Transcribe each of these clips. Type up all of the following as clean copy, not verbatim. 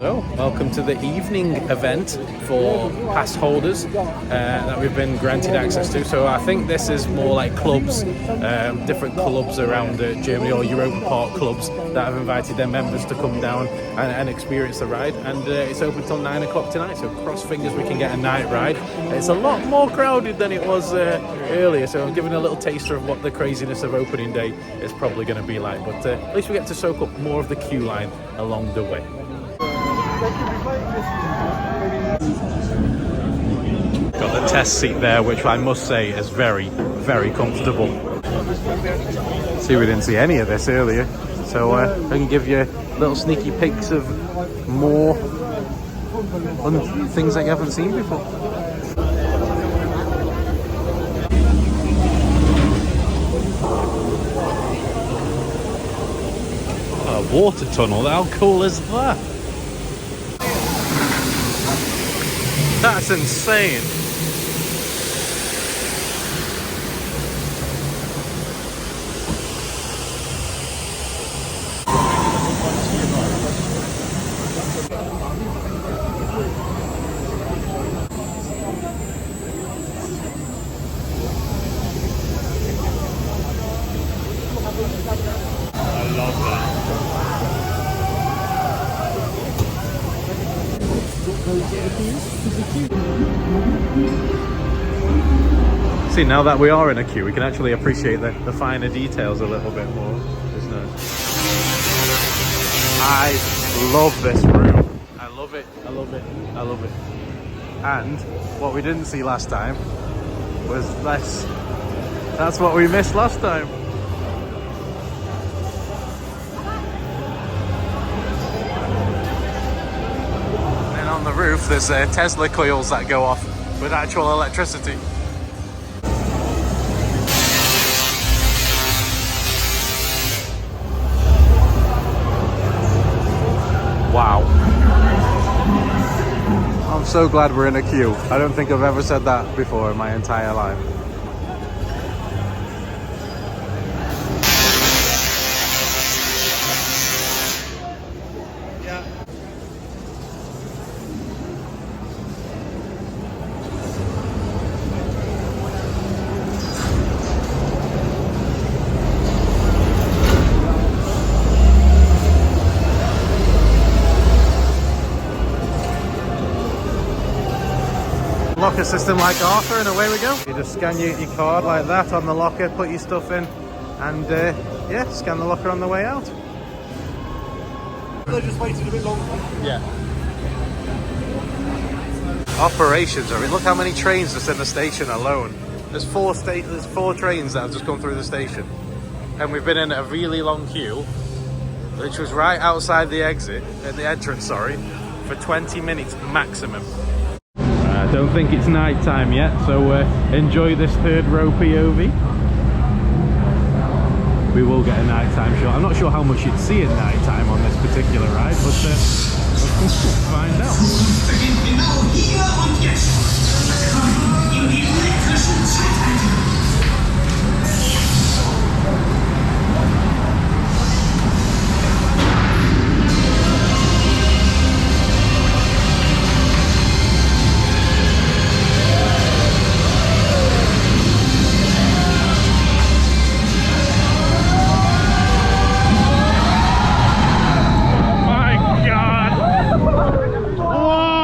So, welcome to the evening event for pass holders that we've been granted access to. So I think this is more like clubs, different clubs around Germany, or Europa Park clubs that have invited their members to come down and experience the ride. And it's open till 9 o'clock tonight, so cross fingers we can get a night ride. It's a lot more crowded than it was earlier, so I'm giving a little taster of what the craziness of opening day is probably going to be like. But at least we get to soak up more of the queue line along the way. Got the test seat there, which I must say is very, very comfortable. See, we didn't see any of this earlier, so I can give you little sneaky peeks of more things that you haven't seen before. A water tunnel, how cool is that? That's insane. I love that. See, now that we are in a queue, we can actually appreciate the finer details a little bit more, isn't it? I love this room. I love it, I love it, I love it. And what we didn't see last time was this. That's what we missed last time. And on the roof, there's Tesla coils that go off with actual electricity. Wow. I'm so glad we're in a queue. I don't think I've ever said that before in my entire life. Yeah. Locker system like Arthur, and away we go. You just scan your card like that on the locker, put your stuff in, and yeah, scan the locker on the way out. They just waited a bit longer. Yeah. Operations, I mean, look how many trains just in the station alone. There's four trains that have just gone through the station, and we've been in a really long queue, which was right outside the entrance, for 20 minutes maximum. I don't think it's night time yet, so enjoy this third row POV. We will get a nighttime shot. I'm not sure how much you'd see at night time on this particular ride, but we'll find out. Whoa!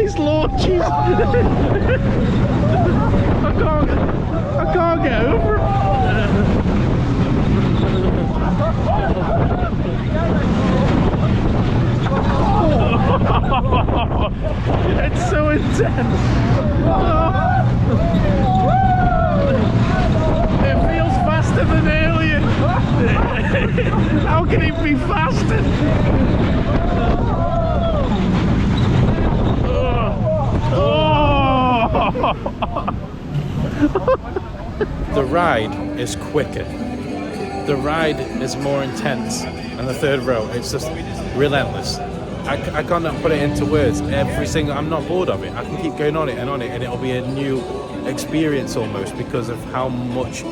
these launches. I can't get over it. It's so intense. It feels faster than Alien. How can it be faster? The ride is quicker. The ride is more intense. And the third row, it's just relentless. I cannot put it into words. I'm not bored of it. I can keep going on it, and it'll be a new experience almost because of how much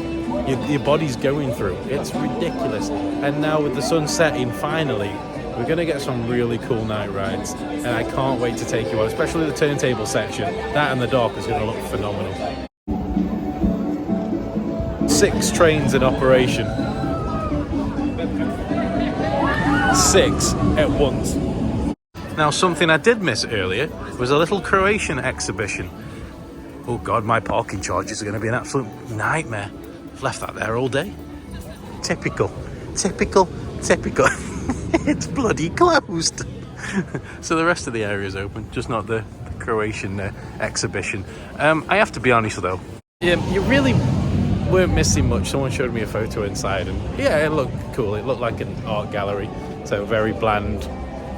your body's going through. It's ridiculous. And now with the sun setting, finally, we're going to get some really cool night rides. And I can't wait to take you on, especially the turntable section. That and the dock is going to look phenomenal. 6 trains in operation. 6 at once. Now, something I did miss earlier was a little Croatian exhibition. Oh God, my parking charges are going to be an absolute nightmare. I've left that there all day. Typical. It's bloody closed. So the rest of the area is open, just not the Croatian exhibition. I have to be honest though, you really weren't missing much. Someone showed me a photo inside and yeah, it looked cool. It looked like an art gallery, so very bland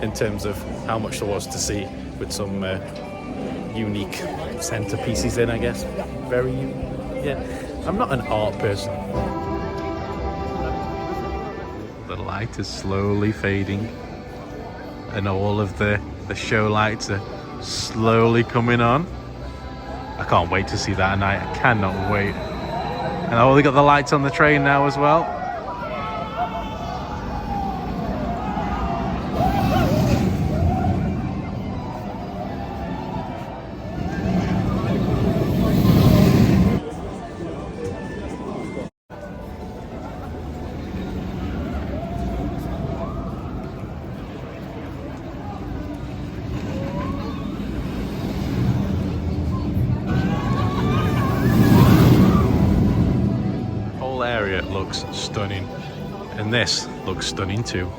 in terms of how much there was to see, with some unique centerpieces in, I guess. Very, yeah. I'm not an art person. The light is slowly fading, and all of the show lights are slowly coming on. I can't wait to see that at night. I cannot wait. And I've only got the lights on the train now as well. Looks stunning, and this looks stunning too.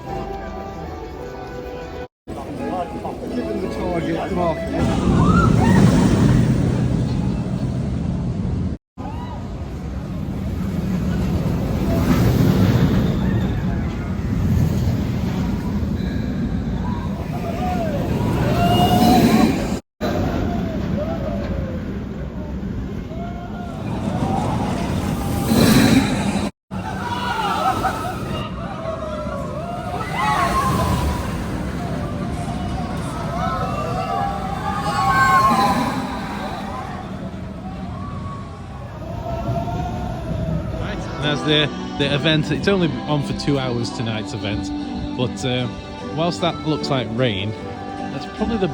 As the event, it's only on for 2 hours, tonight's event, but whilst that looks like rain, that's probably the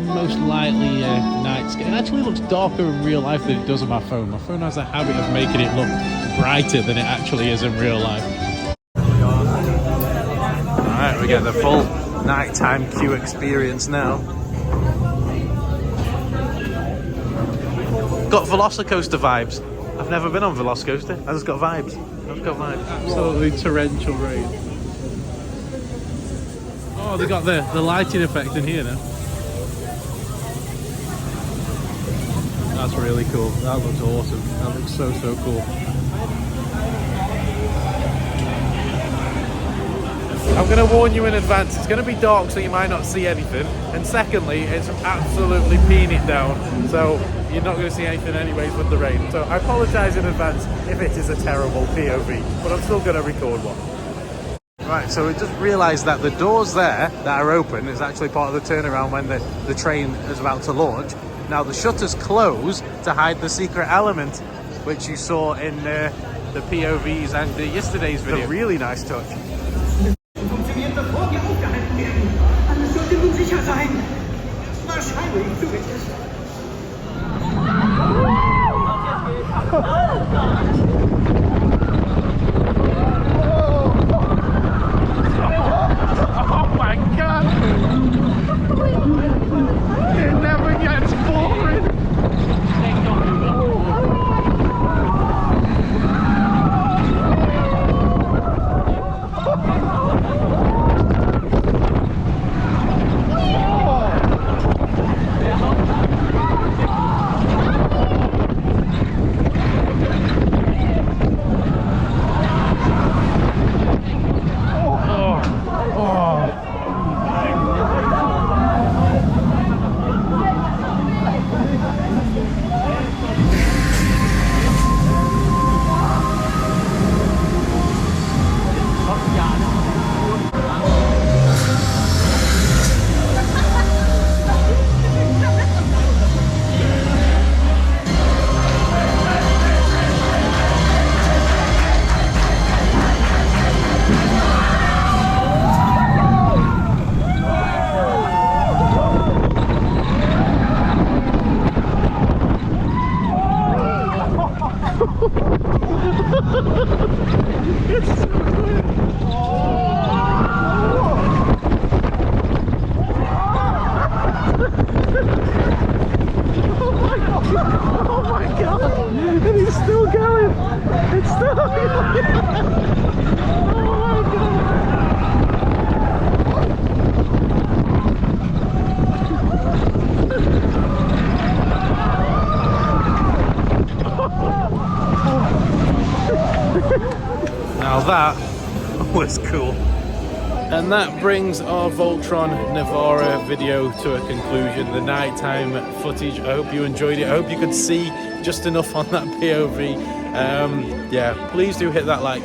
most likely night sky. It actually looks darker in real life than it does on my phone. My phone has a habit of making it look brighter than it actually is in real life. Alright, we get the full nighttime queue experience now. Got Velocicoaster vibes. I've never been on Velocicoaster. I just got vibes. Absolutely torrential rain. Oh, they got the lighting effect in here now. That's really cool. That looks awesome. That looks so cool. I'm going to warn you in advance. It's going to be dark, so you might not see anything. And secondly, it's absolutely peeing it down. So you're not going to see anything anyways with the rain. So I apologise in advance if it is a terrible POV, but I'm still going to record one. Right, so we just realised that the doors there that are open is actually part of the turnaround when the train is about to launch. Now the shutters close to hide the secret element, which you saw in the POVs and yesterday's video. A really nice touch. Oh my God! that was cool. And that brings our Voltron Navara video to a conclusion. The nighttime footage. I hope you enjoyed it. I hope you could see just enough on that POV. Yeah, please do hit that like.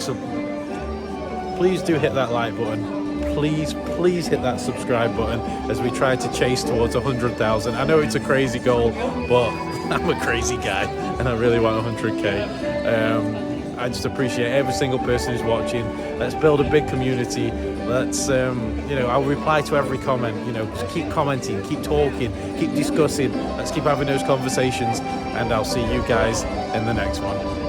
Please do hit that like button. Please hit that subscribe button as we try to chase towards 100,000. I know it's a crazy goal, but I'm a crazy guy and I really want 100k. I just appreciate every single person who's watching. Let's build a big community. Let's, you know, I'll reply to every comment. You know, just keep commenting, keep talking, keep discussing. Let's keep having those conversations, and I'll see you guys in the next one.